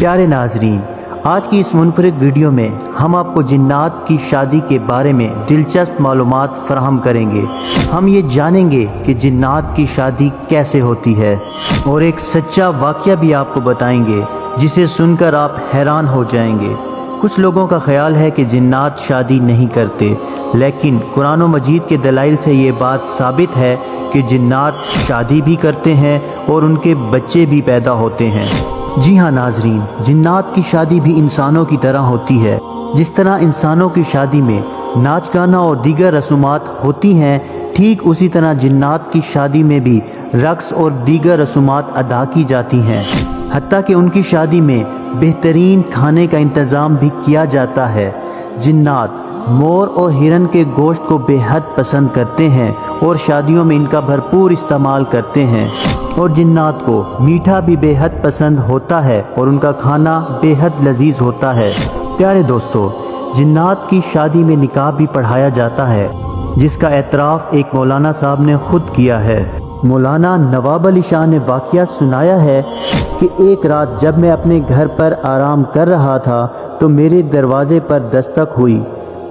پیارے ناظرین، آج کی اس منفرد ویڈیو میں ہم آپ کو جنات کی شادی کے بارے میں دلچسپ معلومات فراہم کریں گے۔ ہم یہ جانیں گے کہ جنات کی شادی کیسے ہوتی ہے اور ایک سچا واقعہ بھی آپ کو بتائیں گے جسے سن کر آپ حیران ہو جائیں گے۔ کچھ لوگوں کا خیال ہے کہ جنات شادی نہیں کرتے، لیکن قرآن و مجید کے دلائل سے یہ بات ثابت ہے کہ جنات شادی بھی کرتے ہیں اور ان کے بچے بھی پیدا ہوتے ہیں۔ جی ہاں ناظرین، جنات کی شادی بھی انسانوں کی طرح ہوتی ہے۔ جس طرح انسانوں کی شادی میں ناچ گانا اور دیگر رسومات ہوتی ہیں، ٹھیک اسی طرح جنات کی شادی میں بھی رقص اور دیگر رسومات ادا کی جاتی ہیں۔ حتیٰ کہ ان کی شادی میں بہترین کھانے کا انتظام بھی کیا جاتا ہے۔ جنات مور اور ہرن کے گوشت کو بے حد پسند کرتے ہیں اور شادیوں میں ان کا بھرپور استعمال کرتے ہیں، اور جنات کو میٹھا بھی بے حد پسند ہوتا ہے اور ان کا کھانا بے حد لذیذ ہوتا ہے۔ پیارے دوستو، جنات کی شادی میں نکاح بھی پڑھایا جاتا ہے، جس کا اعتراف ایک مولانا صاحب نے خود کیا ہے۔ مولانا نواب علی شاہ نے واقعہ سنایا ہے کہ ایک رات جب میں اپنے گھر پر آرام کر رہا تھا تو میرے دروازے پر دستک ہوئی۔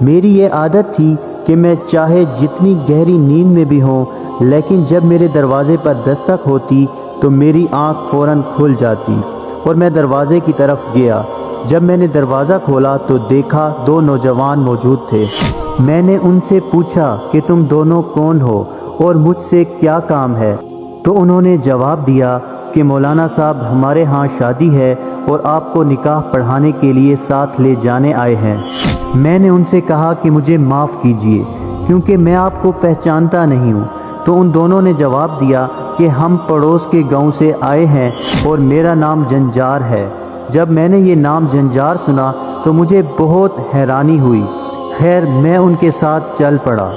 میری یہ عادت تھی کہ میں چاہے جتنی گہری نیند میں بھی ہوں، لیکن جب میرے دروازے پر دستک ہوتی تو میری آنکھ فوراً کھل جاتی اور میں دروازے کی طرف گیا۔ جب میں نے دروازہ کھولا تو دیکھا دو نوجوان موجود تھے۔ میں نے ان سے پوچھا کہ تم دونوں کون ہو اور مجھ سے کیا کام ہے؟ تو انہوں نے جواب دیا کہ مولانا صاحب، ہمارے ہاں شادی ہے اور آپ کو نکاح پڑھانے کے لیے ساتھ لے جانے آئے ہیں۔ میں نے ان سے کہا کہ مجھے معاف کیجیے کیونکہ میں آپ کو پہچانتا نہیں ہوں۔ تو ان دونوں نے جواب دیا کہ ہم پڑوس کے گاؤں سے آئے ہیں اور میرا نام جنجار ہے۔ جب میں نے یہ نام جنجار سنا تو مجھے بہت حیرانی ہوئی۔ خیر، میں ان کے ساتھ چل پڑا۔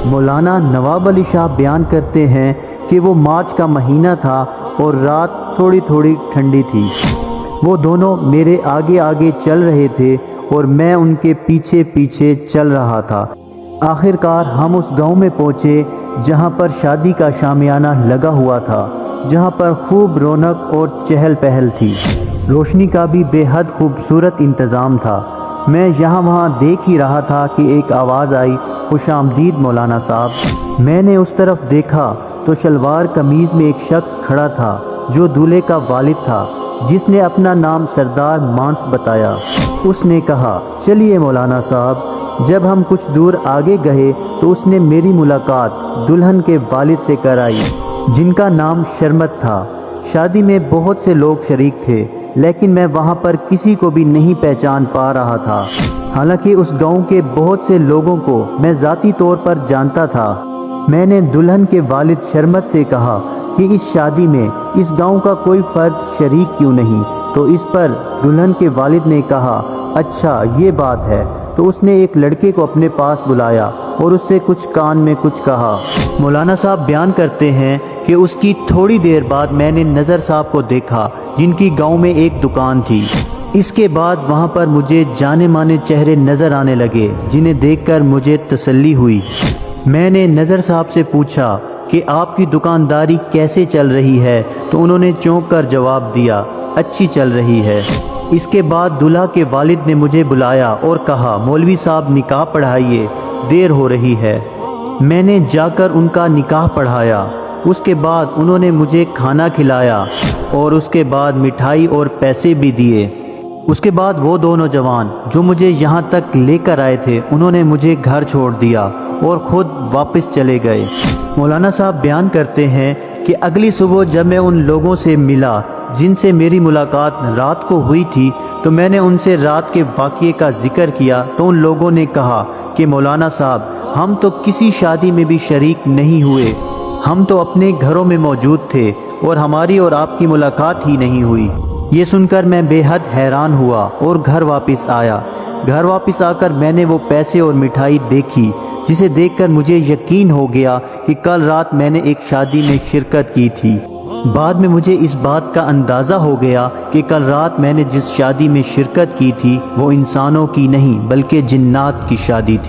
مولانا نواب علی شاہ بیان کرتے ہیں کہ وہ مارچ کا مہینہ تھا اور رات تھوڑی تھوڑی ٹھنڈی تھی۔ وہ دونوں میرے آگے آگے چل رہے تھے اور میں ان کے پیچھے پیچھے چل رہا تھا۔ آخر کار ہم اس گاؤں میں پہنچے جہاں پر شادی کا شامیانہ لگا ہوا تھا، جہاں پر خوب رونق اور چہل پہل تھی۔ روشنی کا بھی بے حد خوبصورت انتظام تھا۔ میں یہاں وہاں دیکھ ہی رہا تھا کہ ایک آواز آئی، خوش آمدید مولانا صاحب۔ میں نے اس طرف دیکھا تو شلوار قمیض میں ایک شخص کھڑا تھا جو دولہے کا والد تھا، جس نے اپنا نام سردار مانس بتایا۔ اس نے کہا، چلیے مولانا صاحب۔ جب ہم کچھ دور آگے گئے تو اس نے میری ملاقات دلہن کے والد سے کرائی، جن کا نام شرمت تھا۔ شادی میں بہت سے لوگ شریک تھے، لیکن میں وہاں پر کسی کو بھی نہیں پہچان پا رہا تھا، حالانکہ اس گاؤں کے بہت سے لوگوں کو میں ذاتی طور پر جانتا تھا۔ میں نے دلہن کے والد شرمت سے کہا کہ اس شادی میں اس گاؤں کا کوئی فرد شریک کیوں نہیں؟ تو اس پر دلہن کے والد نے کہا، اچھا یہ بات ہے۔ تو اس نے ایک لڑکے کو اپنے پاس بلایا اور اس سے کچھ کان میں کچھ کہا۔ مولانا صاحب بیان کرتے ہیں کہ اس کی تھوڑی دیر بعد میں نے نظر صاحب کو دیکھا، جن کی گاؤں میں ایک دکان تھی۔ اس کے بعد وہاں پر مجھے جانے مانے چہرے نظر آنے لگے، جنہیں دیکھ کر مجھے تسلی ہوئی۔ میں نے نظر صاحب سے پوچھا کہ آپ کی دکانداری کیسے چل رہی ہے؟ تو انہوں نے چونک کر جواب دیا، اچھی چل رہی ہے۔ اس کے بعد دلہا کے والد نے مجھے بلایا اور کہا، مولوی صاحب نکاح پڑھائیے، دیر ہو رہی ہے۔ میں نے جا کر ان کا نکاح پڑھایا۔ اس کے بعد انہوں نے مجھے کھانا کھلایا اور اس کے بعد مٹھائی اور پیسے بھی دیے۔ اس کے بعد وہ دو نوجوان جو مجھے یہاں تک لے کر آئے تھے، انہوں نے مجھے گھر چھوڑ دیا اور خود واپس چلے گئے۔ مولانا صاحب بیان کرتے ہیں کہ اگلی صبح جب میں ان لوگوں سے ملا جن سے میری ملاقات رات کو ہوئی تھی، تو میں نے ان سے رات کے واقعے کا ذکر کیا تو ان لوگوں نے کہا کہ مولانا صاحب، ہم تو کسی شادی میں بھی شریک نہیں ہوئے، ہم تو اپنے گھروں میں موجود تھے اور ہماری اور آپ کی ملاقات ہی نہیں ہوئی۔ یہ سن کر میں بے حد حیران ہوا اور گھر واپس آیا۔ گھر واپس آ کر میں نے وہ پیسے اور مٹھائی دیکھی، جسے دیکھ کر مجھے یقین ہو گیا کہ کل رات میں نے ایک شادی میں شرکت کی تھی۔ بعد میں مجھے اس بات کا اندازہ ہو گیا کہ کل رات میں نے جس شادی میں شرکت کی تھی وہ انسانوں کی نہیں بلکہ جنات کی شادی تھی۔